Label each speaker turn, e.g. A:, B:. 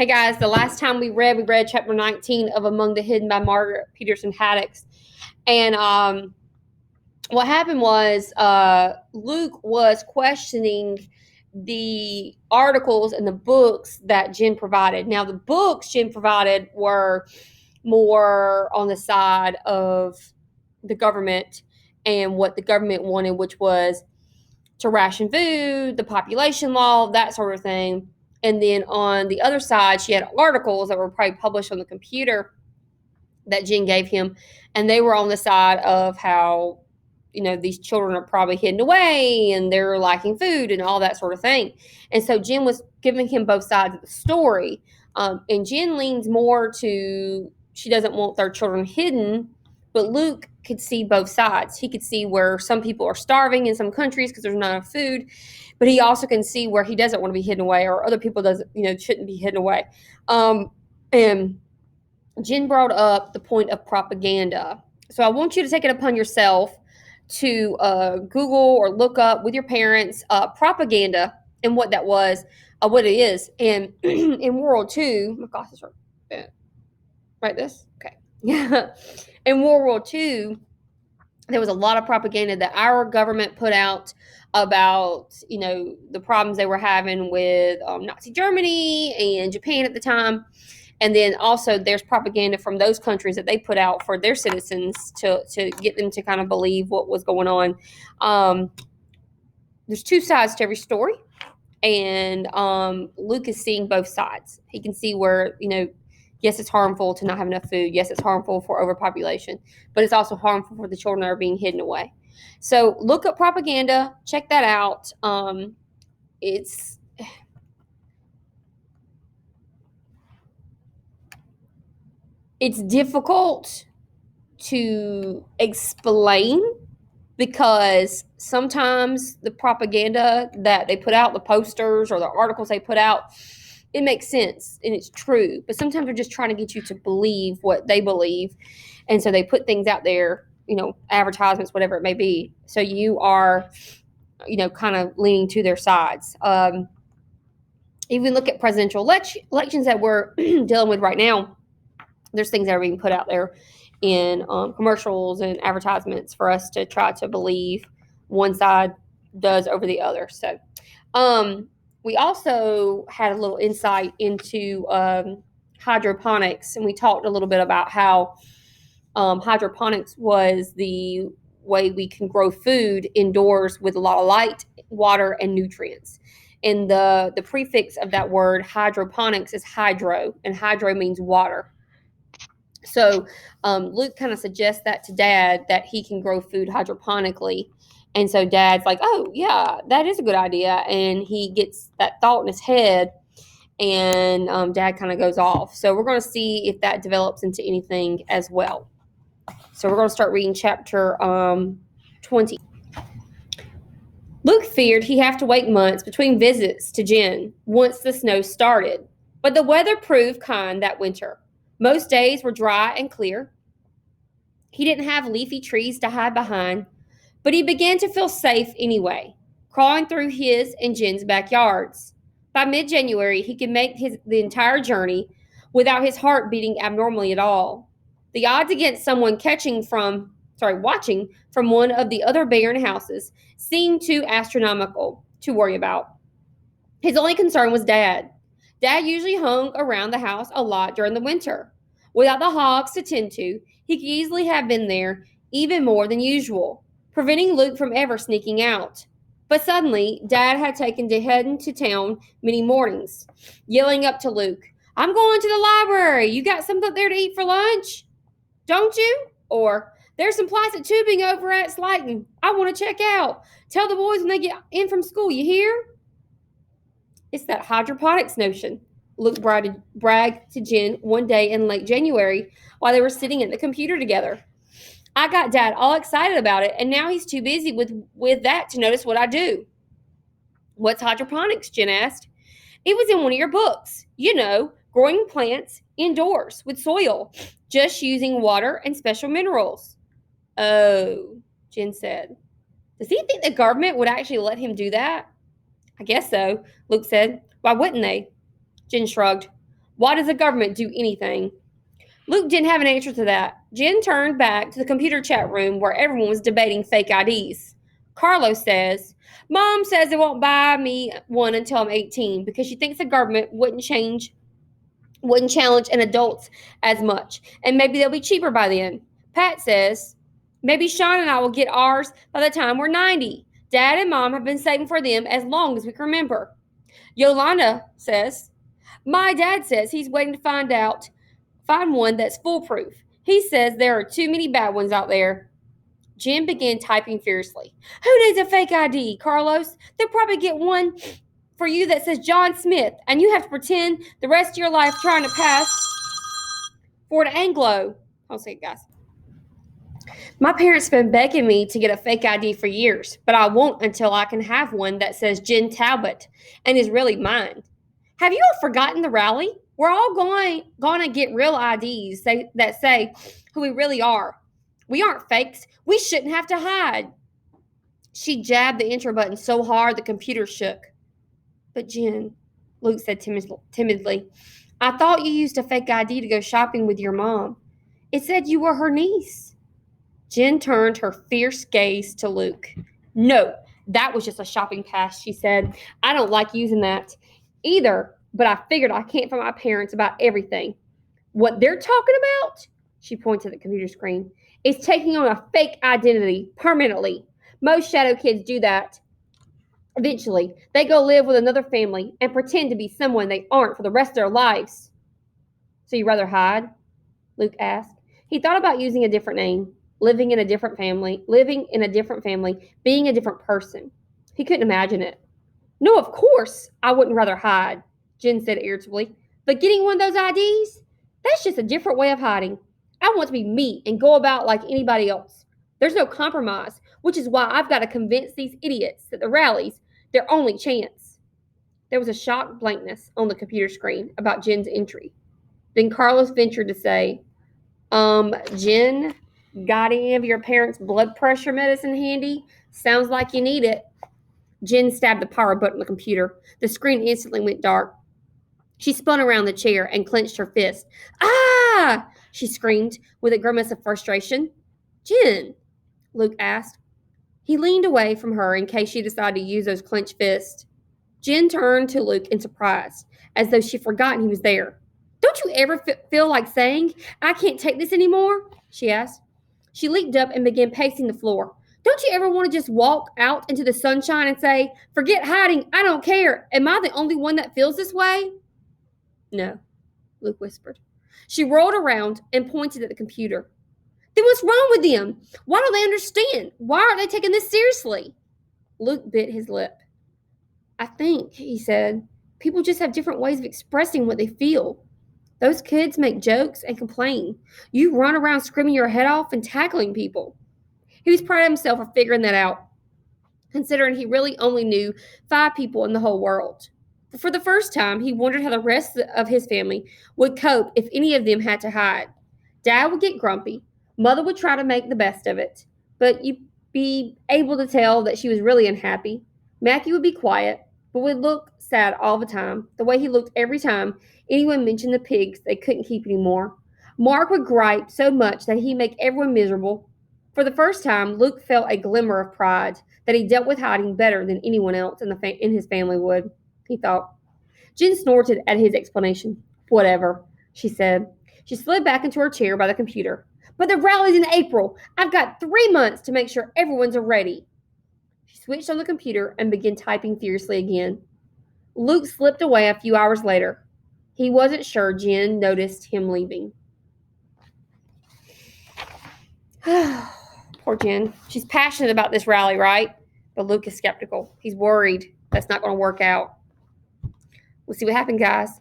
A: Hey guys, the last time we read chapter 19 of Among the Hidden by Margaret Peterson Haddix. And what happened was Luke was questioning the articles and the books that Jen provided. Now, the books Jen provided were more on the side of the government and what the government wanted, which was to ration food, the population law, that sort of thing. And then on the other side, she had articles that were probably published on the computer that Jen gave him. And they were on the side of how, these children are probably hidden away and they're lacking food and all that sort of thing. And so Jen was giving him both sides of the story. And Jen leans more to, she doesn't want their children hidden, but Luke could see both sides. He could see where some people are starving in some countries because there's not enough food, but he also can see where he doesn't want to be hidden away or other people shouldn't be hidden away. And Jen brought up the point of propaganda. So I want you to take it upon yourself to Google or look up with your parents propaganda and what that was, what it is. And in World War II, my glasses are bent. Right, this? Okay. Yeah. In World War II, there was a lot of propaganda that our government put out about, the problems they were having with Nazi Germany and Japan at the time. And then also there's propaganda from those countries that they put out for their citizens to get them to kind of believe what was going on. There's two sides to every story. And Luke is seeing both sides. He can see where, yes, it's harmful to not have enough food. Yes, it's harmful for overpopulation, but it's also harmful for the children that are being hidden away. So look up propaganda, check that out. It's difficult to explain because sometimes the propaganda that they put out, the posters or the articles they put out, it makes sense and it's true, but sometimes they're just trying to get you to believe what they believe. And so they put things out there, advertisements, whatever it may be. So you are, kind of leaning to their sides. Even look at presidential elections that we're dealing with right now. There's things that are being put out there in commercials and advertisements for us to try to believe one side does over the other. So, we also had a little insight into hydroponics, and we talked a little bit about how hydroponics was the way we can grow food indoors with a lot of light, water, and nutrients. And the prefix of that word hydroponics is hydro, and hydro means water. So Luke kind of suggests that to Dad, that he can grow food hydroponically. And so Dad's like, oh, yeah, that is a good idea. And he gets that thought in his head, and Dad kind of goes off. So we're going to see if that develops into anything as well. So we're going to start reading chapter 20. Luke feared he'd have to wait months between visits to Jen once the snow started. But the weather proved kind that winter. Most days were dry and clear. He didn't have leafy trees to hide behind, but he began to feel safe anyway, crawling through his and Jen's backyards. By mid-January, he could make the entire journey without his heart beating abnormally at all. The odds against someone watching from one of the other barren houses seemed too astronomical to worry about. His only concern was Dad. Dad usually hung around the house a lot during the winter. Without the hogs to tend to, he could easily have been there even more than usual, preventing Luke from ever sneaking out. But suddenly, Dad had taken to heading to town many mornings, yelling up to Luke, "I'm going to the library. You got something up there to eat for lunch? Don't you?" Or, "There's some plastic tubing over at Slayton. I want to check out. Tell the boys when they get in from school, you hear?" It's that hydroponics notion, Luke bragged to Jen one day in late January while they were sitting at the computer together. "I got Dad all excited about it, and now he's too busy with that to notice what I do." "What's hydroponics?" Jen asked. "It was in one of your books. Growing plants indoors with soil, just using water and special minerals." "Oh," Jen said. "Does he think the government would actually let him do that?" "I guess so," Luke said. "Why wouldn't they?" Jen shrugged. Why does the government do anything? Luke didn't have an answer to that. Jen turned back to the computer chat room where everyone was debating fake IDs. Carlos says, Mom says they won't buy me one until I'm 18 because she thinks the government wouldn't challenge an adults as much, and maybe they'll be cheaper by then. Pat says, maybe Sean and I will get ours by the time we're 90. Dad and Mom have been saving for them as long as we can remember. Yolanda says, my dad says he's waiting to find one that's foolproof. He says there are too many bad ones out there. Jim began typing fiercely. Who needs a fake ID, Carlos? They'll probably get one for you that says John Smith, and you have to pretend the rest of your life trying to pass for an Anglo. I'll say it, guys. My parents have been begging me to get a fake ID for years, but I won't until I can have one that says Jen Talbot and is really mine. Have you all forgotten the rally? We're all going to get real IDs that say who we really are. We aren't fakes. We shouldn't have to hide. She jabbed the enter button so hard the computer shook. But Jen, Luke said timidly, I thought you used a fake ID to go shopping with your mom. It said you were her niece. Jen turned her fierce gaze to Luke. No, that was just a shopping pass, she said. I don't like using that either, but I figured I can't find my parents about everything. What they're talking about, she pointed at the computer screen, is taking on a fake identity permanently. Most shadow kids do that. Eventually, they go live with another family and pretend to be someone they aren't for the rest of their lives. So you'd rather hide? Luke asked. He thought about using a different name, living in a different family, being a different person. He couldn't imagine it. No, of course I wouldn't rather hide, Jen said irritably. But getting one of those IDs? That's just a different way of hiding. I want to be me and go about like anybody else. There's no compromise, which is why I've got to convince these idiots that the rally's their only chance. There was a shocked blankness on the computer screen about Jen's entry. Then Carlos ventured to say, Jen, got any of your parents' blood pressure medicine handy? Sounds like you need it. Jen stabbed the power button on the computer. The screen instantly went dark. She spun around the chair and clenched her fist. Ah! She screamed with a grimace of frustration. Jen, Luke asked. He leaned away from her in case she decided to use those clenched fists. Jen turned to Luke in surprise, as though she'd forgotten he was there. Don't you ever feel like saying, I can't take this anymore? She asked. She leaped up and began pacing the floor. Don't you ever want to just walk out into the sunshine and say, forget hiding, I don't care. Am I the only one that feels this way? No, Luke whispered. She rolled around and pointed at the computer. Then what's wrong with them? Why don't they understand? Why aren't they taking this seriously? Luke bit his lip. I think, he said, people just have different ways of expressing what they feel. Those kids make jokes and complain. You run around screaming your head off and tackling people. He was proud of himself for figuring that out, considering he really only knew 5 people in the whole world. But for the first time, he wondered how the rest of his family would cope if any of them had to hide. Dad would get grumpy. Mother would try to make the best of it, but you'd be able to tell that she was really unhappy. Mackie would be quiet, but would look sad all the time, the way he looked every time anyone mentioned the pigs they couldn't keep anymore. Mark would gripe so much that he'd make everyone miserable. For the first time, Luke felt a glimmer of pride that he dealt with hiding better than anyone else in his family would, he thought. Jen snorted at his explanation. Whatever, she said. She slid back into her chair by the computer. But the rally's in April. I've got 3 months to make sure everyone's ready. She switched on the computer and began typing fiercely again. Luke slipped away a few hours later. He wasn't sure Jen noticed him leaving. Poor Jen. She's passionate about this rally, right? But Luke is skeptical. He's worried that's not going to work out. We'll see what happens, guys.